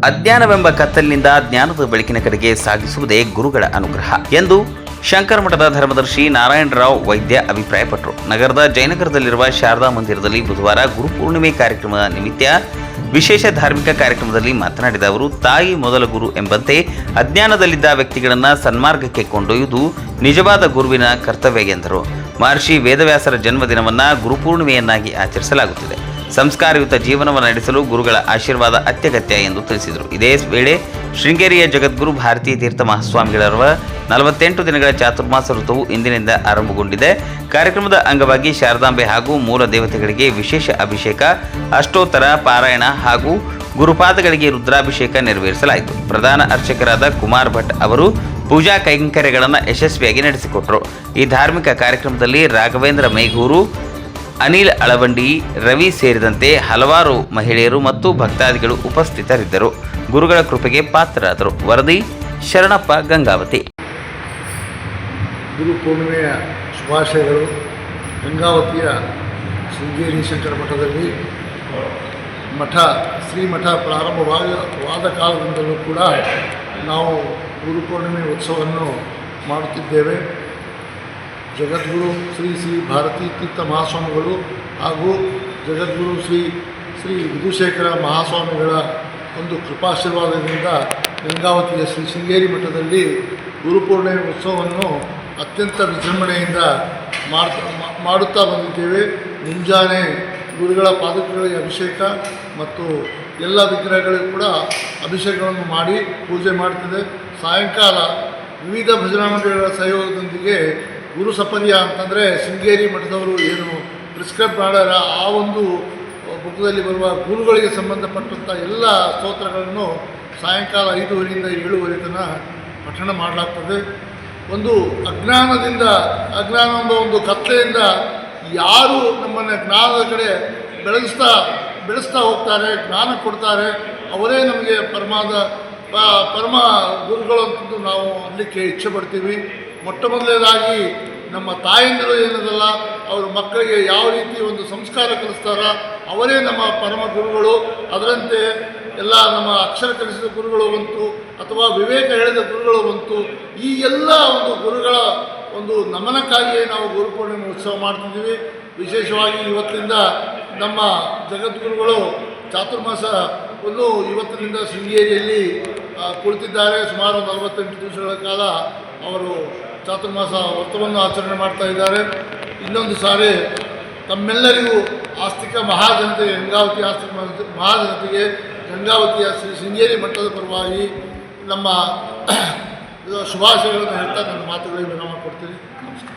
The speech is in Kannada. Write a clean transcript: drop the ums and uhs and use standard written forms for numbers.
ಅಜ್ಞಾನವೆಂಬ ಕತ್ತಲಿನಿಂದ ಜ್ಞಾನದ ಬೆಳಕಿನ ಕಡೆಗೆ ಸಾಗಿಸುವುದೇ ಗುರುಗಳ ಅನುಗ್ರಹ ಎಂದು ಶಂಕರಮಠದ ಧರ್ಮದರ್ಶಿ ನಾರಾಯಣರಾವ್ ವೈದ್ಯ ಅಭಿಪ್ರಾಯಪಟ್ಟರು. ನಗರದ ಜಯನಗರದಲ್ಲಿರುವ ಶಾರದಾ ಮಂದಿರದಲ್ಲಿ ಬುಧವಾರ ಗುರುಪೂರ್ಣಿಮೆ ಕಾರ್ಯಕ್ರಮದ ನಿಮಿತ್ತ ವಿಶೇಷ ಧಾರ್ಮಿಕ ಕಾರ್ಯಕ್ರಮದಲ್ಲಿ ಮಾತನಾಡಿದ ಅವರು, ತಾಯಿ ಮೊದಲ ಗುರು ಎಂಬಂತೆ ಅಜ್ಞಾನದಲ್ಲಿದ್ದ ವ್ಯಕ್ತಿಗಳನ್ನು ಸನ್ಮಾರ್ಗಕ್ಕೆ ಕೊಂಡೊಯ್ಯುವುದು ನಿಜವಾದ ಗುರುವಿನ ಕರ್ತವ್ಯ ಎಂದರು. ಮಹರ್ಷಿ ವೇದವ್ಯಾಸರ ಜನ್ಮದಿನವನ್ನು ಗುರುಪೂರ್ಣಿಮೆಯನ್ನಾಗಿ ಆಚರಿಸಲಾಗುತ್ತಿದೆ. ಸಂಸ್ಕಾರಯುತ ಜೀವನವನ್ನು ನಡೆಸಲು ಗುರುಗಳ ಆಶೀರ್ವಾದ ಅತ್ಯಗತ್ಯ ಎಂದು ತಿಳಿಸಿದರು. ಇದೇ ವೇಳೆ ಶೃಂಗೇರಿಯ ಜಗದ್ಗುರು ಭಾರತೀ ತೀರ್ಥ ಮಹಾಸ್ವಾಮಿಗಳವರ 48 ದಿನಗಳ ಚಾತುರ್ಮಾಸ ಋತುವು ಇಂದಿನಿಂದ ಆರಂಭಗೊಂಡಿದೆ. ಕಾರ್ಯಕ್ರಮದ ಅಂಗವಾಗಿ ಶಾರದಾಂಬೆ ಹಾಗೂ ಮೂಲ ದೇವತೆಗಳಿಗೆ ವಿಶೇಷ ಅಭಿಷೇಕ, ಅಷ್ಟೋತ್ತರ ಪಾರಾಯಣ ಹಾಗೂ ಗುರುಪಾದಗಳಿಗೆ ರುದ್ರಾಭಿಷೇಕ ನೆರವೇರಿಸಲಾಯಿತು. ಪ್ರಧಾನ ಅರ್ಚಕರಾದ ಕುಮಾರ್ ಭಟ್ ಅವರು ಪೂಜಾ ಕೈಂಕರ್ಯಗಳನ್ನು ಯಶಸ್ವಿಯಾಗಿ ನಡೆಸಿಕೊಟ್ಟರು. ಈ ಧಾರ್ಮಿಕ ಕಾರ್ಯಕ್ರಮದಲ್ಲಿ ರಾಘವೇಂದ್ರ ಮೇಘೂರು, ಅನಿಲ್ ಅಳವಂಡಿ, ರವಿ ಸೇರಿದಂತೆ ಹಲವಾರು ಮಹಿಳೆಯರು ಮತ್ತು ಭಕ್ತಾದಿಗಳು ಉಪಸ್ಥಿತರಿದ್ದರು. ಗುರುಗಳ ಕೃಪೆಗೆ ಪಾತ್ರರಾದರು. ವರದಿ ಶರಣಪ್ಪ ಗಂಗಾವತಿ. ಗುರು ಪೂರ್ಣಿಮೆಯ ಶುಭಾಶಯಗಳು. ಗಂಗಾವತಿಯ ಶೃಂಗೇರಿ ಶಂಕರ ಮಠದಲ್ಲಿ ಶ್ರೀಮಠ ಪ್ರಾರಂಭವಾದ ಕಾಲದಿಂದಲೂ ಕೂಡ ನಾವು ಗುರುಪೂರ್ಣಿಮೆ ಉತ್ಸವವನ್ನು ಮಾಡುತ್ತಿದ್ದೇವೆ. ಜಗದ್ಗುರು ಶ್ರೀ ಶ್ರೀ ಭಾರತೀ ತೀರ್ಥ ಮಹಾಸ್ವಾಮಿಗಳು ಹಾಗೂ ಜಗದ್ಗುರು ಶ್ರೀ ವಿಧುಶೇಖರ ಮಹಾಸ್ವಾಮಿಗಳ ಒಂದು ಕೃಪಾಶೀರ್ವಾದದಿಂದ ಗಂಗಾವತಿಯ ಶ್ರೀ ಶೃಂಗೇರಿ ಮಠದಲ್ಲಿ ಗುರುಪೂರ್ಣಿಮೆ ಉತ್ಸವವನ್ನು ಅತ್ಯಂತ ವಿಜೃಂಭಣೆಯಿಂದ ಮಾಡುತ್ತಾ ಬಂದಿದ್ದೇವೆ. ಮುಂಜಾನೆ ಗುರುಗಳ ಪಾದಕಗಳಿಗೆ ಅಭಿಷೇಕ ಮತ್ತು ಎಲ್ಲ ವಿಗ್ರಹಗಳಿಗೂ ಕೂಡ ಅಭಿಷೇಕಗಳನ್ನು ಮಾಡಿ ಪೂಜೆ ಮಾಡ್ತಿದೆ. ಸಾಯಂಕಾಲ ವಿವಿಧ ಭಜನಾ ಮಂಡಳಿಗಳ ಸಹಯೋಗದೊಂದಿಗೆ ಗುರು ಸಪರ್ಯ ಅಂತಂದರೆ ಶೃಂಗೇರಿ ಮಠದವರು ಏನು ಪ್ರಿಸ್ಕ್ರೈಬ್ ಮಾಡ್ಯಾರ ಆ ಒಂದು ಬುಕ್ದಲ್ಲಿ ಬರುವ ಗುರುಗಳಿಗೆ ಸಂಬಂಧಪಟ್ಟಂಥ ಎಲ್ಲ ಸ್ತೋತ್ರಗಳನ್ನು ಸಾಯಂಕಾಲ 5:30ರಿಂದ 7:30 ತನಕ ಪಠಣ ಮಾಡಲಾಗ್ತದೆ. ಒಂದು ಅಜ್ಞಾನ ಒಂದು ಕತ್ತಲೆಯಿಂದ ಯಾರು ನಮ್ಮನ್ನು ಜ್ಞಾನದ ಕಡೆ ಬೆಳೆಸ್ತಾ ಹೋಗ್ತಾರೆ, ಜ್ಞಾನ ಕೊಡ್ತಾರೆ, ಅವರೇ ನಮಗೆ ಪರಮ ಗುರುಗಳು ಅಂತಂದು ನಾವು ಅನ್ನಲಿಕ್ಕೆ ಇಚ್ಛೆ ಪಡ್ತೀವಿ. ಮೊಟ್ಟ ಮೊದಲನೇದಾಗಿ ನಮ್ಮ ತಾಯಂದಿರು ಏನದಲ್ಲ, ಅವರು ಮಕ್ಕಳಿಗೆ ಯಾವ ರೀತಿ ಒಂದು ಸಂಸ್ಕಾರ ಕಲಿಸ್ತಾರ ಅವರೇ ನಮ್ಮ ಪರಮ ಗುರುಗಳು. ಅದರಂತೆ ಎಲ್ಲ ನಮ್ಮ ಅಕ್ಷರ ಕಲಿಸಿದ ಗುರುಗಳು ಬಂತು ಅಥವಾ ವಿವೇಕ ಹೇಳಿದ ಗುರುಗಳು ಬಂತು. ಈ ಎಲ್ಲ ಒಂದು ಗುರುಗಳ ಒಂದು ನಮನಕ್ಕಾಗಿಯೇ ನಾವು ಗುರುಪೂರ್ಣಿಮೆ ಉತ್ಸವ ಮಾಡ್ತಿದ್ದೀವಿ. ವಿಶೇಷವಾಗಿ ಇವತ್ತಿನಿಂದ ನಮ್ಮ ಜಗದ್ಗುರುಗಳು ಚಾತುರ್ಮಾಸ ಇವತ್ತಿನಿಂದ ಶೃಂಗೇರಿಯಲ್ಲಿ ಕುಳಿತಿದ್ದಾರೆ. ಸುಮಾರು 48 ದಿವಸಗಳ ಕಾಲ ಅವರು ಚಾತುರ್ಮಾಸ ವ್ರತವನ್ನು ಆಚರಣೆ ಮಾಡ್ತಾ ಇದ್ದಾರೆ. ಇನ್ನೊಂದು ಸಾರಿ ತಮ್ಮೆಲ್ಲರಿಗೂ ಆಸ್ತಿಕ ಮಹಾಜನತೆಗೆ, ಗಂಗಾವತಿ ಆಸ್ತಿಕ ಮಹಾಜನತೆಗೆ ಗಂಗಾವತಿಯ ಶ್ರೀ ಶೃಂಗೇರಿ ಮಠದ ಪರವಾಗಿ ನಮ್ಮ ಶುಭಾಶಯಗಳನ್ನು ಹೇಳ್ತಾ ನನ್ನ ಮಾತುಗಳಿಗೆ ವಿರಾಮ ಕೊಡ್ತೀನಿ. ನಮಸ್ಕಾರ.